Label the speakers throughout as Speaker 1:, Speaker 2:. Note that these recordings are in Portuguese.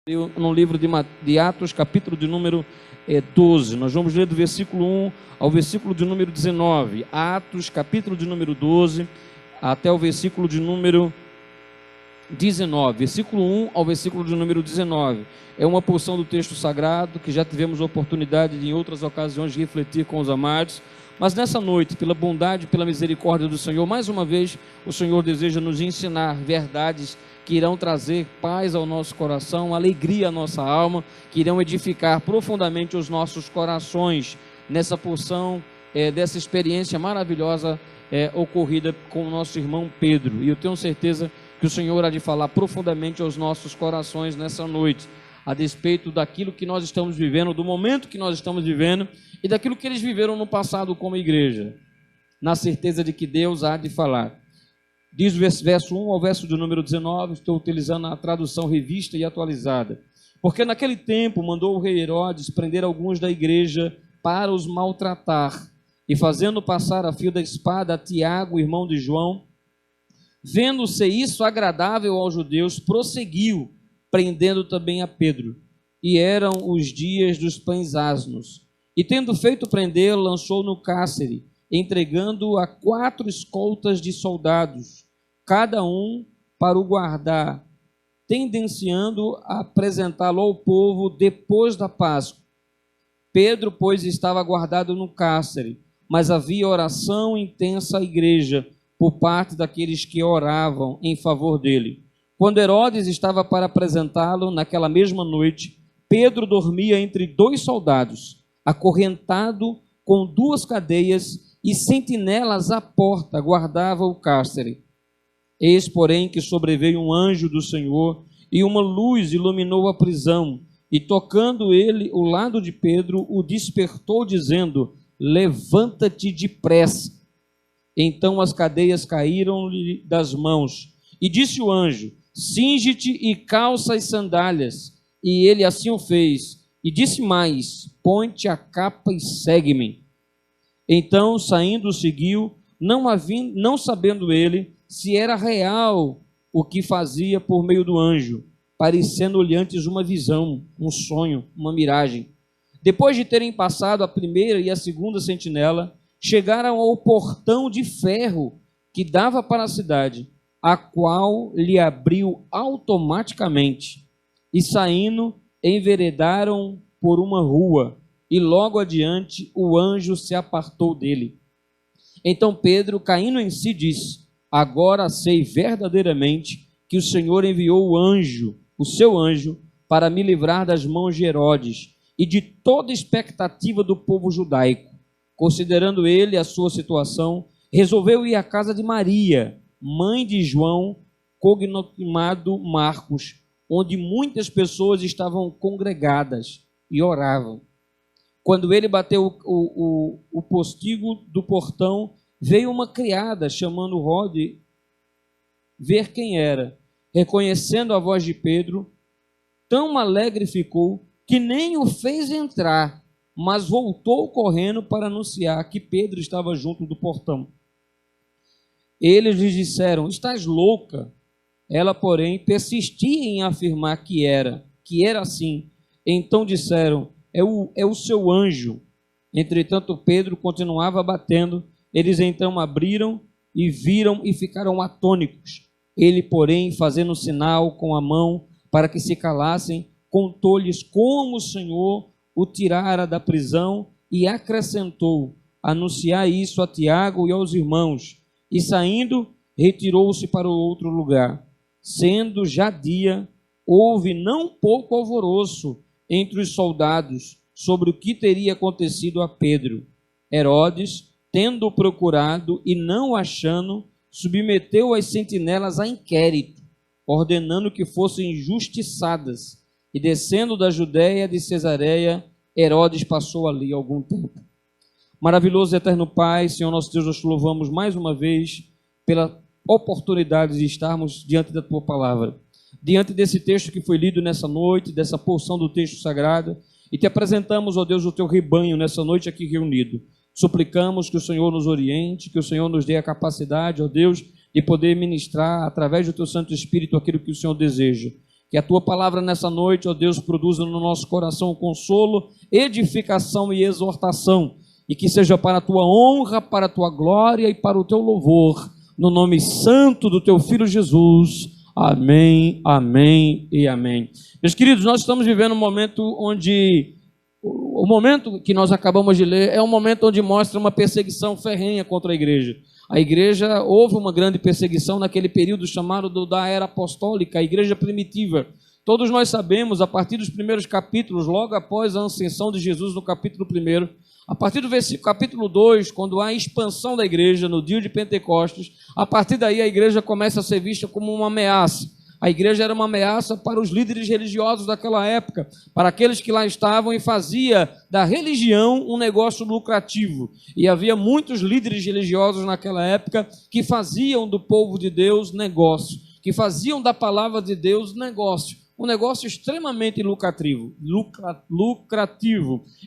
Speaker 1: No livro de Atos, capítulo de número 12. Nós vamos ler do versículo 1 ao versículo de número 19. Atos, capítulo de número 12, até o versículo de número 19. Versículo 1 ao versículo de número 19. É uma porção do texto sagrado que já tivemos a oportunidade de, em outras ocasiões, de refletir com os amados. Mas nessa noite, pela bondade e pela misericórdia do Senhor, mais uma vez, o Senhor deseja nos ensinar verdades que irão trazer paz ao nosso coração, alegria à nossa alma, que irão edificar profundamente os nossos corações nessa porção dessa experiência maravilhosa ocorrida com o nosso irmão Pedro. E eu tenho certeza que o Senhor há de falar profundamente aos nossos corações nessa noite, a despeito daquilo que nós estamos vivendo, do momento que nós estamos vivendo e daquilo que eles viveram no passado como igreja, na certeza de que Deus há de falar. Diz o verso 1 ao verso de número 19, estou utilizando a tradução revista e atualizada. Porque naquele tempo mandou o rei Herodes prender alguns da igreja para os maltratar, e fazendo passar a fio da espada a Tiago, irmão de João, vendo-se isso agradável aos judeus, prosseguiu, prendendo também a Pedro. E eram os dias dos pães asnos. E tendo feito prender, lançou no cárcere, entregando-o a 4 escoltas de soldados, cada um para o guardar, tendenciando a apresentá-lo ao povo depois da Páscoa. Pedro, pois, estava guardado no cárcere, mas havia oração intensa à igreja, por parte daqueles que oravam em favor dele. Quando Herodes estava para apresentá-lo, naquela mesma noite, Pedro dormia entre 2 soldados, acorrentado com 2 cadeias, e sentinelas à porta guardavam o cárcere. Eis, porém, que sobreveio um anjo do Senhor, e uma luz iluminou a prisão, e tocando ele o lado de Pedro, o despertou, dizendo: levanta-te depressa. Então as cadeias caíram-lhe das mãos, e disse o anjo: cinge-te e calça as sandálias. E ele assim o fez, e disse mais: põe-te a capa e segue-me. Então, saindo, seguiu, não sabendo ele se era real o que fazia por meio do anjo, parecendo-lhe antes uma visão, um sonho, uma miragem. Depois de terem passado a primeira e a segunda sentinela, chegaram ao portão de ferro que dava para a cidade, a qual lhe abriu automaticamente, e saindo, enveredaram por uma rua, e logo adiante o anjo se apartou dele. Então Pedro, caindo em si, disse: agora sei verdadeiramente que o Senhor enviou o seu anjo, para me livrar das mãos de Herodes e de toda expectativa do povo judaico. Considerando ele a sua situação, resolveu ir à casa de Maria, mãe de João, cognominado Marcos, onde muitas pessoas estavam congregadas e oravam. Quando ele bateu o postigo do portão, veio uma criada chamando Rode ver quem era. Reconhecendo a voz de Pedro, tão alegre ficou que nem o fez entrar, mas voltou correndo para anunciar que Pedro estava junto do portão. Eles lhe disseram: estás louca? Ela, porém, persistia em afirmar que era assim. Então disseram: é o seu anjo. Entretanto, Pedro continuava batendo. Eles então abriram e viram e ficaram atônitos. Ele, porém, fazendo sinal com a mão para que se calassem, contou-lhes como o Senhor o tirara da prisão e acrescentou: anunciar isso a Tiago e aos irmãos. E saindo, retirou-se para o outro lugar. Sendo já dia, houve não pouco alvoroço entre os soldados sobre o que teria acontecido a Pedro. Herodes, tendo-o procurado e não o achando, submeteu as sentinelas a inquérito, ordenando que fossem injustiçadas. E descendo da Judéia de Cesareia, Herodes passou ali algum tempo. Maravilhoso e eterno Pai, Senhor nosso Deus, nós te louvamos mais uma vez pela oportunidade de estarmos diante da Tua Palavra, diante desse texto que foi lido nessa noite, dessa porção do texto sagrado, e te apresentamos, ó Deus, o Teu rebanho nessa noite aqui reunido. Suplicamos que o Senhor nos oriente, que o Senhor nos dê a capacidade, ó Deus, de poder ministrar através do Teu Santo Espírito aquilo que o Senhor deseja. Que a tua palavra nessa noite, ó Deus, produza no nosso coração consolo, edificação e exortação, e que seja para a tua honra, para a tua glória e para o teu louvor, no nome santo do teu Filho Jesus. Amém, amém e amém. Meus queridos, nós estamos vivendo um momento onde, o momento que nós acabamos de ler, é um momento onde mostra uma perseguição ferrenha contra a igreja. A igreja, houve uma grande perseguição naquele período chamado da era apostólica, a igreja primitiva. Todos nós sabemos, a partir dos primeiros capítulos, logo após a ascensão de Jesus no capítulo 1, a partir do capítulo 2, quando há a expansão da igreja no dia de Pentecostes, a partir daí a igreja começa a ser vista como uma ameaça. A igreja era uma ameaça para os líderes religiosos daquela época, para aqueles que lá estavam e fazia da religião um negócio lucrativo. E havia muitos líderes religiosos naquela época que faziam do povo de Deus negócio, que faziam da palavra de Deus negócio. Um negócio extremamente lucrativo.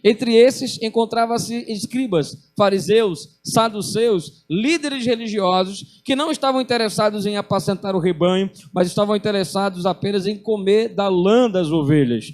Speaker 1: Entre esses encontrava-se escribas, fariseus, saduceus, líderes religiosos que não estavam interessados em apacentar o rebanho, mas estavam interessados apenas em comer da lã das ovelhas.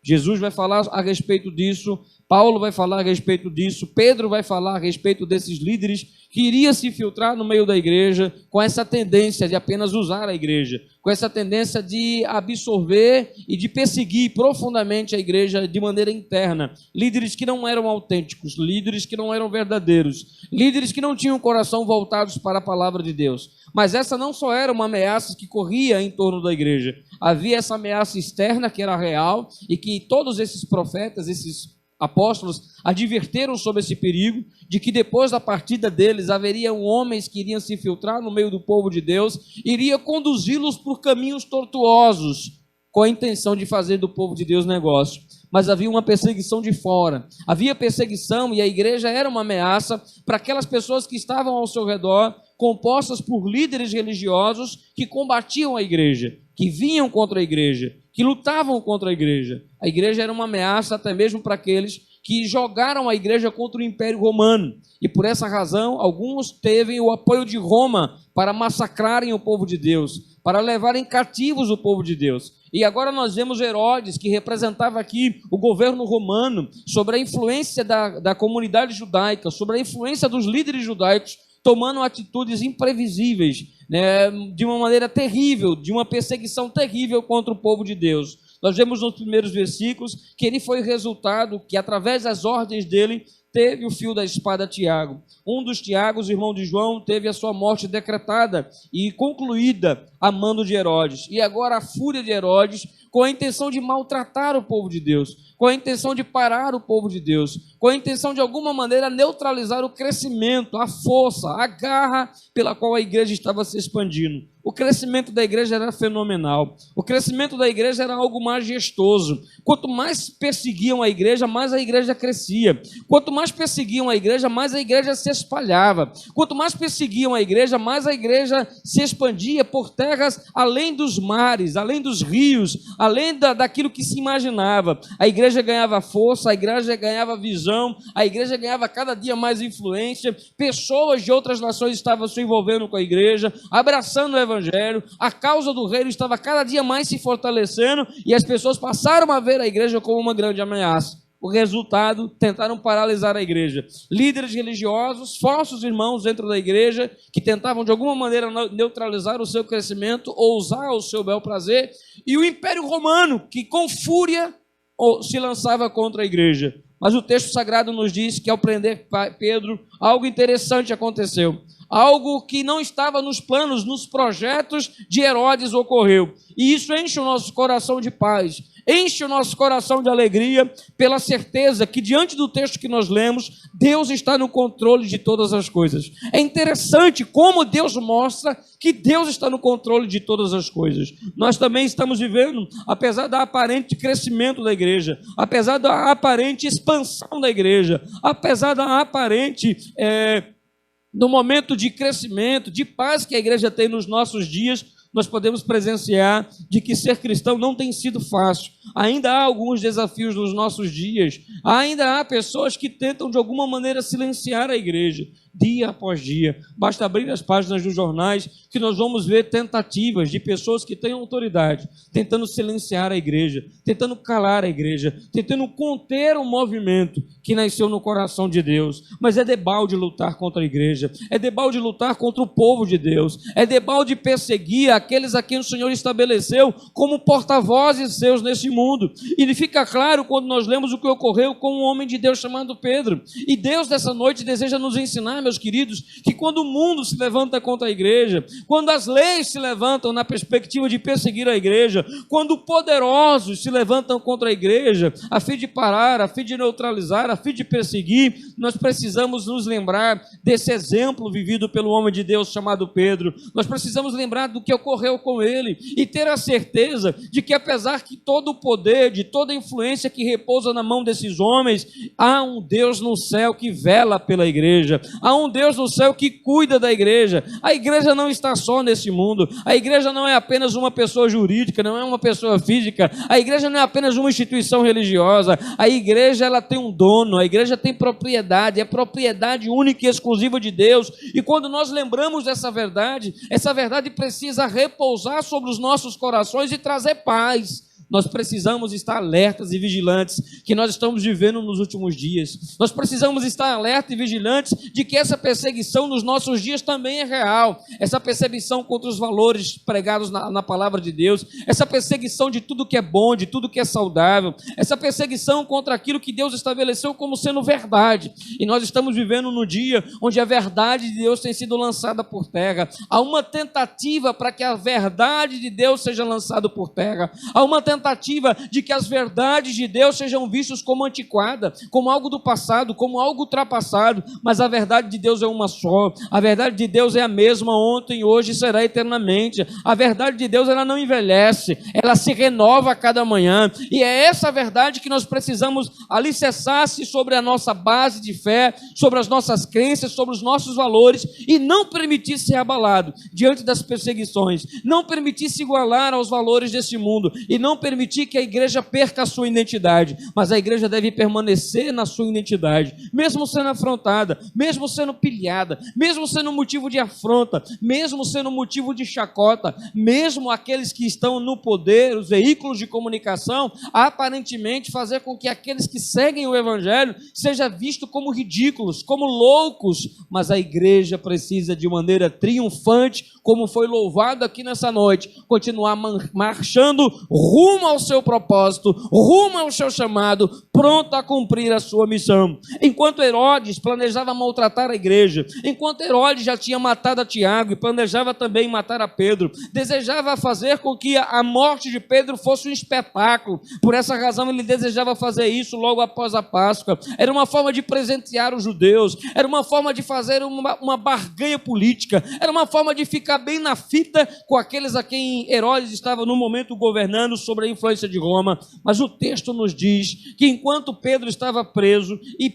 Speaker 1: Jesus vai falar a respeito disso, Paulo vai falar a respeito disso, Pedro vai falar a respeito desses líderes que iriam se infiltrar no meio da igreja com essa tendência de apenas usar a igreja, com essa tendência de absorver e de perseguir profundamente a igreja de maneira interna. Líderes que não eram autênticos, líderes que não eram verdadeiros, líderes que não tinham o coração voltados para a palavra de Deus. Mas essa não só era uma ameaça que corria em torno da igreja, havia essa ameaça externa que era real e que todos esses profetas, esses apóstolos adverteram sobre esse perigo, de que depois da partida deles haveriam homens que iriam se infiltrar no meio do povo de Deus, iria conduzi-los por caminhos tortuosos, com a intenção de fazer do povo de Deus negócio. Mas havia uma perseguição de fora, havia perseguição e a igreja era uma ameaça para aquelas pessoas que estavam ao seu redor, compostas por líderes religiosos que combatiam a igreja, que vinham contra a igreja, que lutavam contra a igreja. A igreja era uma ameaça até mesmo para aqueles que jogaram a igreja contra o Império Romano. E por essa razão, alguns teve o apoio de Roma para massacrarem o povo de Deus, para levarem cativos o povo de Deus. E agora nós vemos Herodes, que representava aqui o governo romano, sobre a influência da comunidade judaica, sobre a influência dos líderes judaicos, tomando atitudes imprevisíveis, né, de uma maneira terrível, de uma perseguição terrível contra o povo de Deus. Nós vemos nos primeiros versículos que ele foi resultado, que através das ordens dele, teve o fio da espada Tiago. Um dos Tiagos, irmão de João, teve a sua morte decretada e concluída a mando de Herodes. E agora a fúria de Herodes, com a intenção de maltratar o povo de Deus, com a intenção de parar o povo de Deus, com a intenção de alguma maneira neutralizar o crescimento, a força, a garra pela qual a igreja estava se expandindo. O crescimento da igreja era fenomenal. O crescimento da igreja era algo majestoso. Quanto mais perseguiam a igreja, mais a igreja crescia. Quanto mais perseguiam a igreja, mais a igreja se espalhava. Quanto mais perseguiam a igreja, mais a igreja se expandia por terras além dos mares, além dos rios, além daquilo que se imaginava. A igreja ganhava força, a igreja ganhava visão, a igreja ganhava cada dia mais influência. Pessoas de outras nações estavam se envolvendo com a igreja, abraçando o evangelho. A causa do reino estava cada dia mais se fortalecendo e as pessoas passaram a ver a igreja como uma grande ameaça. O resultado, tentaram paralisar a igreja. Líderes religiosos, falsos irmãos dentro da igreja, que tentavam de alguma maneira neutralizar o seu crescimento ou usar o seu bel prazer, e o Império Romano, que com fúria se lançava contra a igreja. Mas o texto sagrado nos diz que ao prender Pedro, algo interessante aconteceu. Algo que não estava nos planos, nos projetos de Herodes ocorreu. E isso enche o nosso coração de paz, enche o nosso coração de alegria, pela certeza que diante do texto que nós lemos, Deus está no controle de todas as coisas. É interessante como Deus mostra que Deus está no controle de todas as coisas. Nós também estamos vivendo, apesar do aparente crescimento da igreja, apesar da aparente expansão da igreja, apesar da aparente no momento de crescimento, de paz que a igreja tem nos nossos dias, nós podemos presenciar de que ser cristão não tem sido fácil. Ainda há alguns desafios nos nossos dias, ainda há pessoas que tentam de alguma maneira silenciar a igreja, dia após dia. Basta abrir as páginas dos jornais que nós vamos ver tentativas de pessoas que têm autoridade, tentando silenciar a igreja, tentando calar a igreja, tentando conter um movimento que nasceu no coração de Deus. Mas é debalde lutar contra a igreja, é debalde lutar contra o povo de Deus, é debalde perseguir aqueles a quem o Senhor estabeleceu como porta-vozes seus nesse mundo. E fica claro quando nós lemos o que ocorreu com um homem de Deus chamado Pedro. E Deus nessa noite deseja nos ensinar, meus queridos, que quando o mundo se levanta contra a igreja, quando as leis se levantam na perspectiva de perseguir a igreja, quando poderosos se levantam contra a igreja, a fim de parar, a fim de neutralizar, a fim de perseguir, nós precisamos nos lembrar desse exemplo vivido pelo homem de Deus chamado Pedro. Nós precisamos lembrar do que ocorreu com ele e ter a certeza de que, apesar que todo o poder, de toda a influência que repousa na mão desses homens, há um Deus no céu que vela pela igreja, há um Deus no céu que cuida da igreja. A igreja não está só nesse mundo, a igreja não é apenas uma pessoa jurídica, não é uma pessoa física, a igreja não é apenas uma instituição religiosa, a igreja ela tem um dono, a igreja tem propriedade, é propriedade única e exclusiva de Deus. E quando nós lembramos dessa verdade, essa verdade precisa repousar sobre os nossos corações e trazer paz. Nós precisamos estar alertas e vigilantes que nós estamos vivendo nos últimos dias. Nós precisamos estar alertas e vigilantes de que essa perseguição nos nossos dias também é real. Essa perseguição contra os valores pregados na palavra de Deus, essa perseguição de tudo que é bom, de tudo que é saudável, essa perseguição contra aquilo que Deus estabeleceu como sendo verdade. E nós estamos vivendo no dia onde a verdade de Deus tem sido lançada por terra. Há uma tentativa para que a verdade de Deus seja lançada por terra. Há uma tentativa de que as verdades de Deus sejam vistas como antiquada, como algo do passado, como algo ultrapassado, mas a verdade de Deus é uma só. A verdade de Deus é a mesma ontem, hoje e será eternamente. A verdade de Deus ela não envelhece, ela se renova a cada manhã, e é essa verdade que nós precisamos alicerçar-se sobre a nossa base de fé, sobre as nossas crenças, sobre os nossos valores, e não permitir ser abalado diante das perseguições, não permitir se igualar aos valores desse mundo, e não permitir que a igreja perca a sua identidade, mas a igreja deve permanecer na sua identidade, mesmo sendo afrontada, mesmo sendo pilhada, mesmo sendo motivo de afronta, mesmo sendo motivo de chacota, mesmo aqueles que estão no poder, os veículos de comunicação, aparentemente fazer com que aqueles que seguem o evangelho seja visto como ridículos, como loucos, mas a igreja precisa de maneira triunfante, como foi louvado aqui nessa noite, continuar marchando rumo ao seu propósito, rumo ao seu chamado, pronto a cumprir a sua missão. Enquanto Herodes planejava maltratar a igreja, enquanto Herodes já tinha matado a Tiago e planejava também matar a Pedro, desejava fazer com que a morte de Pedro fosse um espetáculo. Por essa razão ele desejava fazer isso logo após a Páscoa. Era uma forma de presentear os judeus, era uma forma de fazer uma barganha política, era uma forma de ficar bem na fita com aqueles a quem Herodes estava no momento governando sobre a influência de Roma. Mas o texto nos diz que enquanto Pedro estava preso, e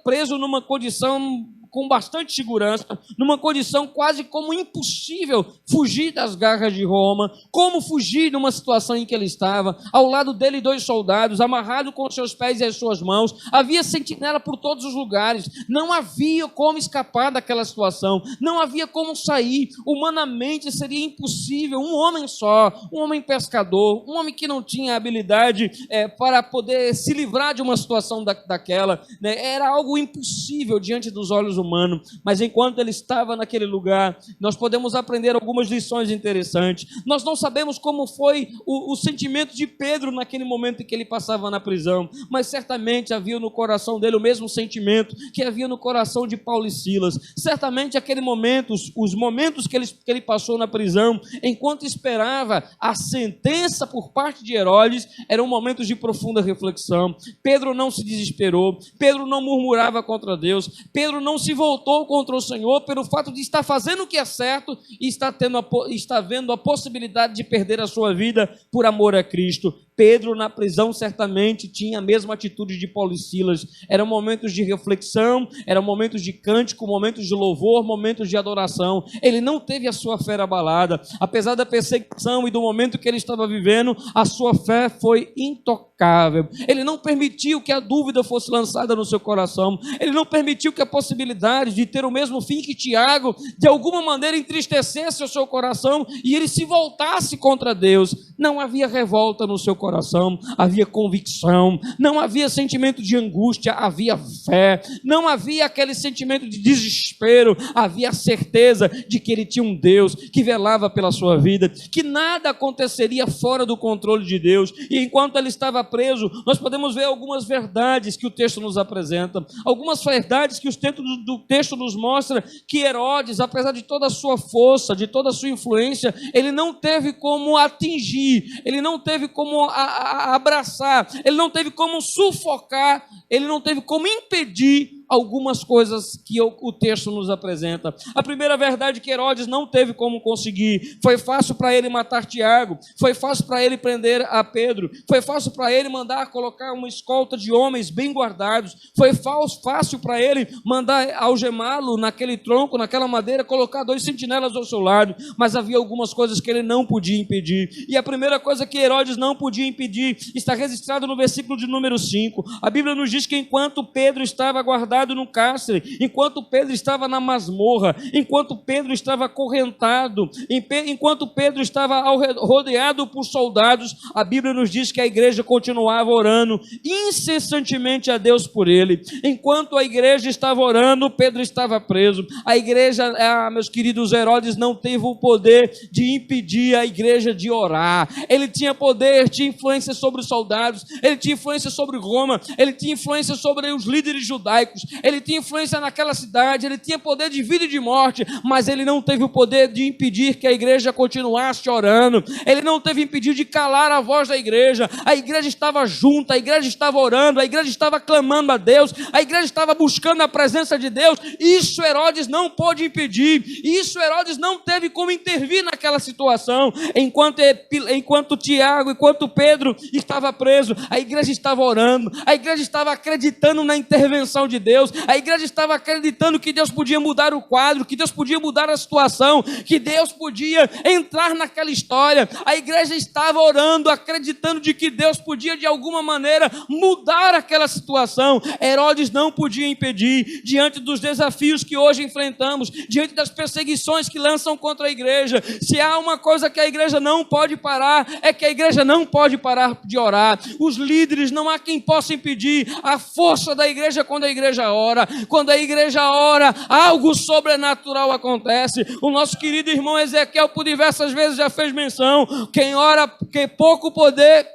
Speaker 1: preso numa condição com bastante segurança, numa condição quase como impossível fugir das garras de Roma, como fugir numa situação em que ele estava, ao lado dele 2 soldados, amarrado com os seus pés e as suas mãos, havia sentinela por todos os lugares, não havia como escapar daquela situação, não havia como sair, humanamente seria impossível, um homem só, um homem pescador, um homem que não tinha habilidade para poder se livrar de uma situação daquela, né? Era algo impossível diante dos olhos humano, mas enquanto ele estava naquele lugar, nós podemos aprender algumas lições interessantes. Nós não sabemos como foi o sentimento de Pedro naquele momento em que ele passava na prisão, mas certamente havia no coração dele o mesmo sentimento que havia no coração de Paulo e Silas. Certamente aquele momento, os momentos que ele passou na prisão, enquanto esperava a sentença por parte de Herodes, eram momentos de profunda reflexão. Pedro não se desesperou, Pedro não murmurava contra Deus, Pedro não se voltou contra o Senhor pelo fato de estar fazendo o que é certo e está vendo a possibilidade de perder a sua vida por amor a Cristo. Pedro na prisão certamente tinha a mesma atitude de Paulo e Silas. Eram momentos de reflexão, eram momentos de cântico, momentos de louvor, momentos de adoração. Ele não teve a sua fé abalada. Apesar da perseguição e do momento que ele estava vivendo, a sua fé foi intocável. Ele não permitiu que a dúvida fosse lançada no seu coração. Ele não permitiu que a possibilidade de ter o mesmo fim que Tiago, de alguma maneira entristecesse o seu coração e ele se voltasse contra Deus. Não havia revolta no seu coração, havia convicção, não havia sentimento de angústia, havia fé, não havia aquele sentimento de desespero, havia a certeza de que ele tinha um Deus que velava pela sua vida, que nada aconteceria fora do controle de Deus. E enquanto ele estava preso, nós podemos ver algumas verdades que o texto nos apresenta, algumas verdades que o texto nos mostra, que Herodes, apesar de toda a sua força, de toda a sua influência, ele não teve como atingir, ele não teve como abraçar, ele não teve como sufocar, ele não teve como impedir algumas coisas que o texto nos apresenta. A primeira verdade que Herodes não teve como conseguir: foi fácil para ele matar Tiago, foi fácil para ele prender a Pedro, foi fácil para ele mandar colocar uma escolta de homens bem guardados, foi fácil para ele mandar algemá-lo naquele tronco, naquela madeira, colocar 2 sentinelas ao seu lado, mas havia algumas coisas que ele não podia impedir. E a primeira coisa que Herodes não podia impedir está registrado no versículo de número 5. A Bíblia nos diz que enquanto Pedro estava guardado no cárcere, enquanto Pedro estava na masmorra, enquanto Pedro estava acorrentado, enquanto Pedro estava rodeado por soldados, a Bíblia nos diz que a igreja continuava orando incessantemente a Deus por ele. Enquanto a igreja estava orando, Pedro estava preso. A igreja, meus queridos, Herodes não teve o poder de impedir a igreja de orar. Ele tinha poder, tinha influência sobre os soldados, ele tinha influência sobre Roma, ele tinha influência sobre os líderes judaicos, ele tinha influência naquela cidade, ele tinha poder de vida e de morte, mas ele não teve o poder de impedir que a igreja continuasse orando. Ele não teve impedir de calar a voz da igreja. A igreja estava junta, a igreja estava orando, a igreja estava clamando a Deus, a igreja estava buscando a presença de Deus. Isso Herodes não pôde impedir, isso Herodes não teve como intervir naquela situação. Enquanto Tiago, enquanto Pedro estava preso, a igreja estava orando, a igreja estava acreditando na intervenção de Deus, a igreja estava acreditando que Deus podia mudar o quadro, que Deus podia mudar a situação, que Deus podia entrar naquela história. A igreja estava orando, acreditando de que Deus podia de alguma maneira mudar aquela situação. Herodes não podia impedir. Diante dos desafios que hoje enfrentamos, diante das perseguições que lançam contra a igreja, se há uma coisa que a igreja não pode parar, é que a igreja não pode parar de orar. Os líderes, não há quem possa impedir a força da igreja quando a igreja ora. Quando a igreja ora, algo sobrenatural acontece. O nosso querido irmão Ezequiel por diversas vezes já fez menção: quem ora, que pouco poder,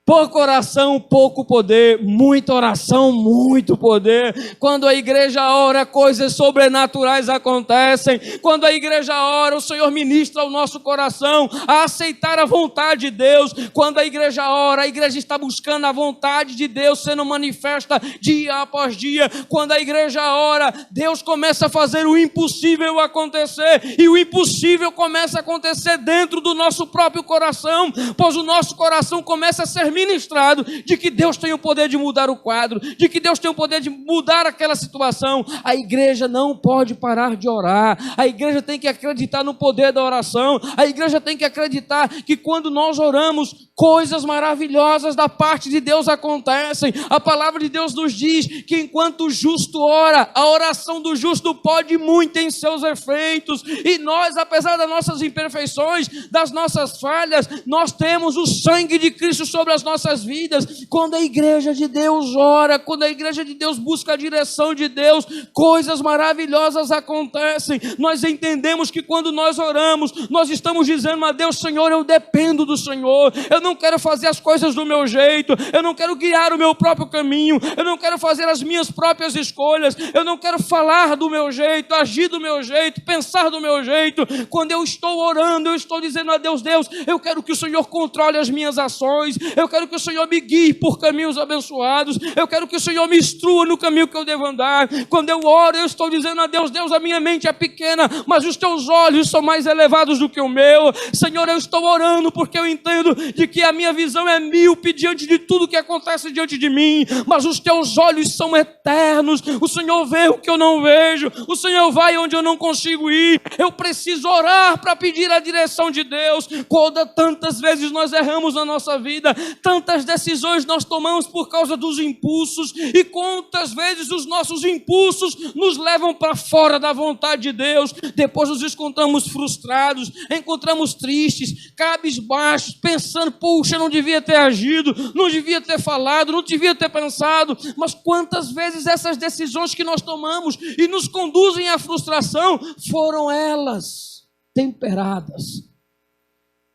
Speaker 1: pouca oração, pouco poder, muita oração, muito poder. Quando a igreja ora, coisas sobrenaturais acontecem. Quando a igreja ora, o Senhor ministra ao nosso coração a aceitar a vontade de Deus. Quando a igreja ora, a igreja está buscando a vontade de Deus sendo manifesta dia após dia. Quando a igreja ora, Deus começa a fazer o impossível acontecer, e o impossível começa a acontecer dentro do nosso próprio coração, pois o nosso coração começa a ser ministrado de que Deus tem o poder de mudar o quadro, de que Deus tem o poder de mudar aquela situação. A igreja não pode parar de orar. A igreja tem que acreditar no poder da oração. A igreja tem que acreditar que quando nós oramos, coisas maravilhosas da parte de Deus acontecem. A palavra de Deus nos diz que enquanto o justo ora, a oração do justo pode muito em seus efeitos. E nós, apesar das nossas imperfeições, das nossas falhas, nós temos o sangue de Cristo sobre as nossas vidas. Quando a igreja de Deus ora, quando a igreja de Deus busca a direção de Deus, coisas maravilhosas acontecem. Nós entendemos que quando nós oramos, nós estamos dizendo a Deus: Senhor, eu dependo do Senhor, eu não quero fazer as coisas do meu jeito, eu não quero guiar o meu próprio caminho, eu não quero fazer as minhas próprias escolhas, eu não quero falar do meu jeito, agir do meu jeito, pensar do meu jeito. Quando eu estou orando, eu estou dizendo a Deus: Deus, eu quero que o Senhor controle as minhas ações, eu quero que o Senhor me guie por caminhos abençoados, eu quero que o Senhor me instrua no caminho que eu devo andar. Quando eu oro, eu estou dizendo a Deus: Deus, a minha mente é pequena, mas os teus olhos são mais elevados do que o meu. Senhor, eu estou orando porque eu entendo de que a minha visão é míope diante de tudo que acontece diante de mim, mas os teus olhos são eternos. O Senhor vê o que eu não vejo, o Senhor vai onde eu não consigo ir. Eu preciso orar para pedir a direção de Deus. Quando tantas vezes nós erramos na nossa vida, tantas decisões nós tomamos por causa dos impulsos, e quantas vezes os nossos impulsos nos levam para fora da vontade de Deus. Depois nos encontramos frustrados, encontramos tristes, cabisbaixos, pensando: puxa, eu não devia ter agido, não devia ter falado, não devia ter pensado. Mas quantas vezes essas decisões que nós tomamos e nos conduzem à frustração foram elas temperadas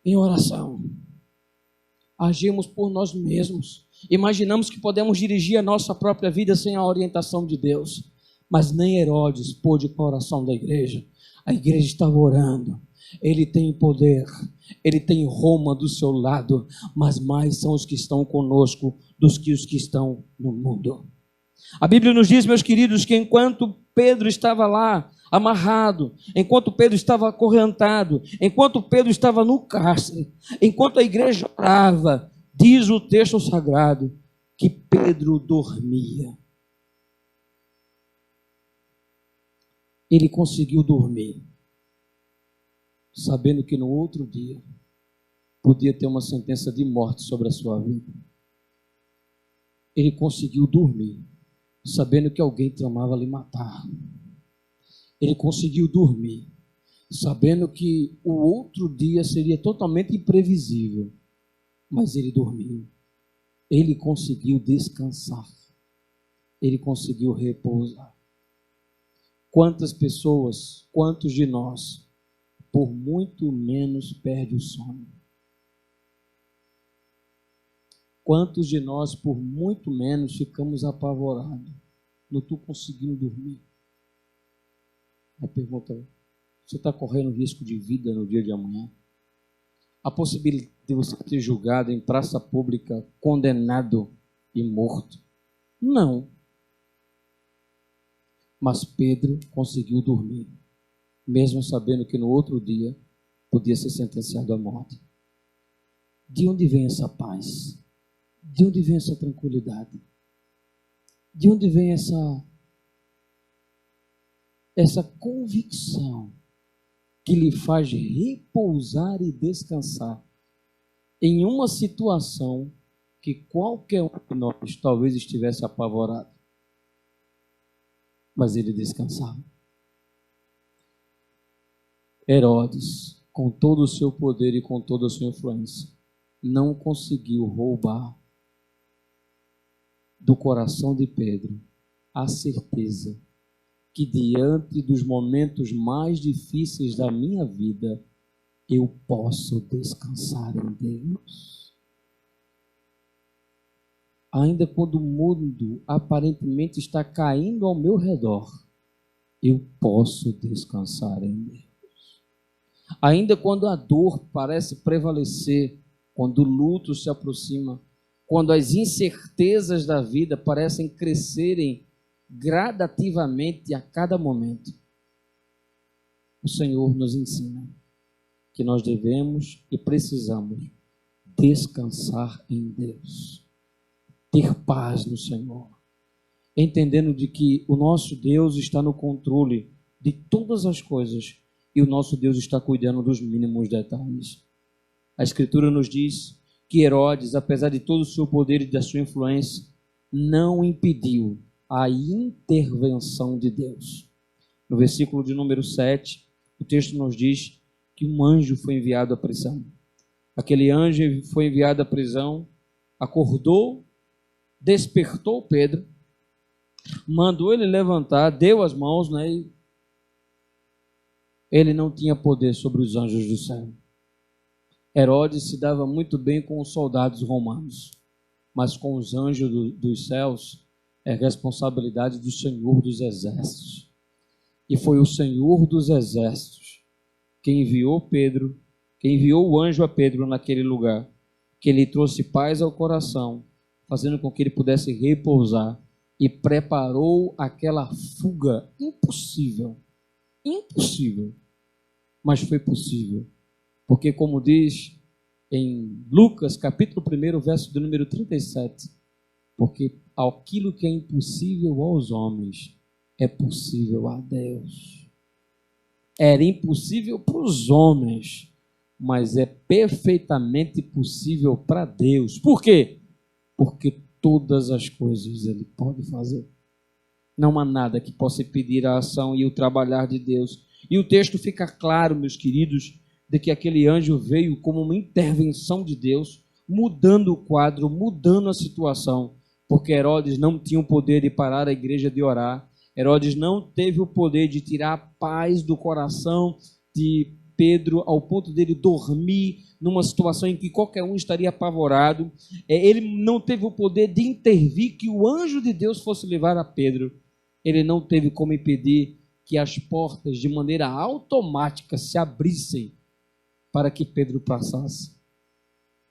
Speaker 1: em oração. Agimos por nós mesmos, imaginamos que podemos dirigir a nossa própria vida sem a orientação de Deus, mas nem Herodes pôde com a oração da igreja. A igreja estava orando, ele tem poder, ele tem Roma do seu lado, mas mais são os que estão conosco dos que os que estão no mundo. A Bíblia nos diz, meus queridos, que enquanto Pedro estava lá amarrado, enquanto Pedro estava acorrentado, enquanto Pedro estava no cárcere, enquanto a igreja orava, diz o texto sagrado que Pedro dormia. Ele conseguiu dormir, sabendo que no outro dia podia ter uma sentença de morte sobre a sua vida. Ele conseguiu dormir, sabendo que alguém tramava lhe matar. Ele conseguiu dormir, sabendo que o outro dia seria totalmente imprevisível, mas ele dormiu. Ele conseguiu descansar, ele conseguiu repousar. Quantas pessoas, quantos de nós, por muito menos perde o sono? Quantos de nós, por muito menos, ficamos apavorados? Não estou conseguindo dormir. Aí pergunta: você está correndo risco de vida no dia de amanhã? A possibilidade de você ser julgado em praça pública, condenado e morto? Não. Mas Pedro conseguiu dormir, mesmo sabendo que no outro dia podia ser sentenciado à morte. De onde vem essa paz? De onde vem essa tranquilidade? De onde vem essa convicção que lhe faz repousar e descansar em uma situação que qualquer um de nós talvez estivesse apavorado? Mas ele descansava. Herodes, com todo o seu poder e com toda a sua influência, não conseguiu roubar do coração de Pedro a certeza que diante dos momentos mais difíceis da minha vida, eu posso descansar em Deus. Ainda quando o mundo aparentemente está caindo ao meu redor, eu posso descansar em Deus. Ainda quando a dor parece prevalecer, quando o luto se aproxima, quando as incertezas da vida parecem crescerem gradativamente a cada momento, o Senhor nos ensina que nós devemos e precisamos descansar em Deus, ter paz no Senhor, entendendo de que o nosso Deus está no controle de todas as coisas e o nosso Deus está cuidando dos mínimos detalhes. A Escritura nos diz que Herodes, apesar de todo o seu poder e da sua influência, não impediu a intervenção de Deus. No versículo de número 7, o texto nos diz que um anjo foi enviado à prisão. Aquele anjo foi enviado à prisão, acordou, despertou Pedro, mandou ele levantar, deu as mãos, né? Ele não tinha poder sobre os anjos do céu. Herodes se dava muito bem com os soldados romanos, mas com os anjos dos céus é responsabilidade do Senhor dos Exércitos. E foi o Senhor dos Exércitos quem enviou Pedro, quem enviou o anjo a Pedro naquele lugar, que lhe trouxe paz ao coração, fazendo com que ele pudesse repousar, e preparou aquela fuga impossível, mas foi possível, porque como diz em Lucas, capítulo 1, verso do número 37, porque aquilo que é impossível aos homens é possível a Deus. Era impossível para os homens, mas é perfeitamente possível para Deus. Por quê? Porque todas as coisas Ele pode fazer. Não há nada que possa impedir a ação e o trabalhar de Deus. E o texto fica claro, meus queridos, de que aquele anjo veio como uma intervenção de Deus, mudando o quadro, mudando a situação, porque Herodes não tinha o poder de parar a igreja de orar. Herodes não teve o poder de tirar a paz do coração de Pedro ao ponto dele dormir numa situação em que qualquer um estaria apavorado. Ele não teve o poder de intervir que o anjo de Deus fosse levar a Pedro. Ele não teve como impedir que as portas de maneira automática se abrissem para que Pedro passasse.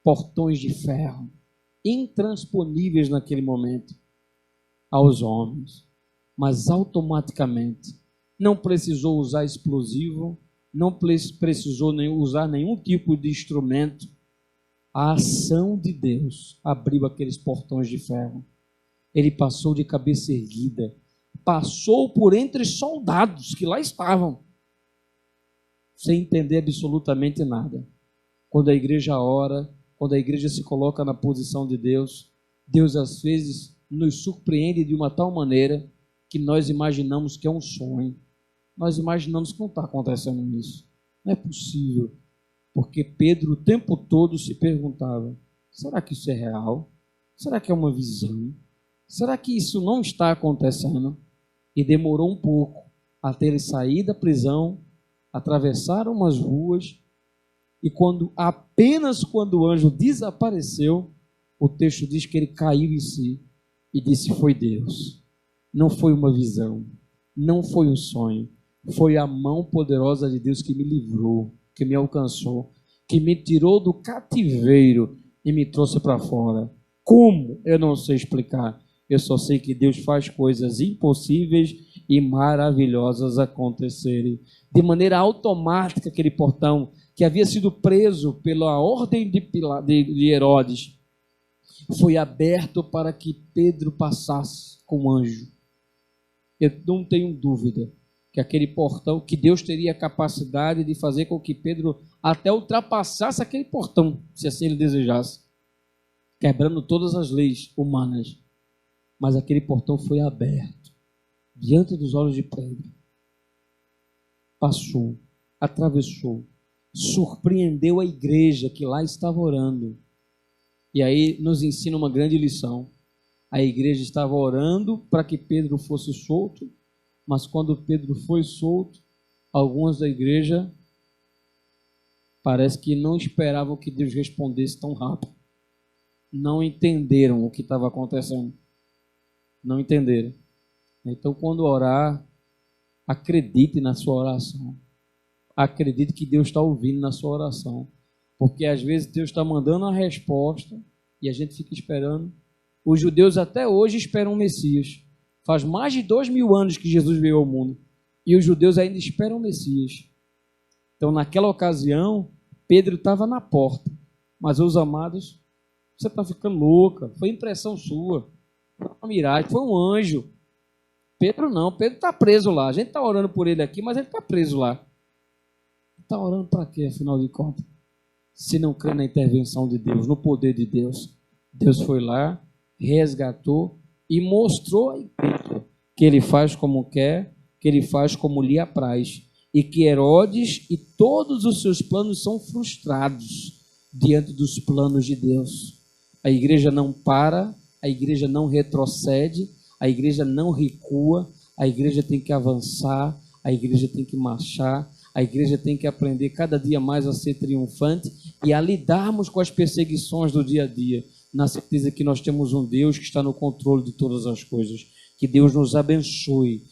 Speaker 1: Portões de ferro, intransponíveis naquele momento aos homens, mas automaticamente não precisou usar explosivo, não precisou usar nenhum tipo de instrumento. A ação de Deus abriu aqueles portões de ferro. Ele passou de cabeça erguida, passou por entre soldados que lá estavam, sem entender absolutamente nada. Quando a igreja ora, quando a igreja se coloca na posição de Deus, Deus às vezes nos surpreende de uma tal maneira que nós imaginamos que é um sonho. Nós imaginamos que não está acontecendo isso. Não é possível. Porque Pedro o tempo todo se perguntava, será que isso é real? Será que é uma visão? Será que isso não está acontecendo? E demorou um pouco até ele sair da prisão, atravessar umas ruas, e apenas quando o anjo desapareceu, o texto diz que ele caiu em si e disse, foi Deus. Não foi uma visão, não foi um sonho, foi a mão poderosa de Deus que me livrou, que me alcançou, que me tirou do cativeiro e me trouxe para fora. Como? Eu não sei explicar. Eu só sei que Deus faz coisas impossíveis e maravilhosas acontecerem. De maneira automática, aquele portão que havia sido preso pela ordem de Herodes foi aberto para que Pedro passasse com o anjo. Eu não tenho dúvida que aquele portão, que Deus teria a capacidade de fazer com que Pedro até ultrapassasse aquele portão, se assim ele desejasse, quebrando todas as leis humanas. Mas aquele portão foi aberto, diante dos olhos de Pedro. Passou, atravessou, surpreendeu a igreja que lá estava orando. E aí nos ensina uma grande lição. A igreja estava orando para que Pedro fosse solto, mas quando Pedro foi solto, alguns da igreja parece que não esperavam que Deus respondesse tão rápido. Não entenderam o que estava acontecendo. Não entenderam. Então, quando orar, acredite na sua oração. Acredite que Deus está ouvindo na sua oração. Porque às vezes Deus está mandando a resposta e a gente fica esperando. Os judeus até hoje esperam o Messias. Faz mais de 2000 anos que Jesus veio ao mundo. E os judeus ainda esperam o Messias. Então, naquela ocasião, Pedro estava na porta. Mas, os amados, você está ficando louca. Foi impressão sua. Foi uma miragem, foi um anjo. Pedro não. Pedro está preso lá. A gente está orando por ele aqui, mas ele está preso lá. Está orando para quê, afinal de contas? Se não crê na intervenção de Deus, no poder de Deus. Deus foi lá, resgatou e mostrou a igreja que ele faz como quer, que ele faz como lhe apraz, e que Herodes e todos os seus planos são frustrados diante dos planos de Deus. A igreja não para, a igreja não retrocede, a igreja não recua, a igreja tem que avançar, a igreja tem que marchar, A igreja tem que aprender cada dia mais a ser triunfante e a lidarmos com as perseguições do dia a dia, na certeza que nós temos um Deus que está no controle de todas as coisas. Que Deus nos abençoe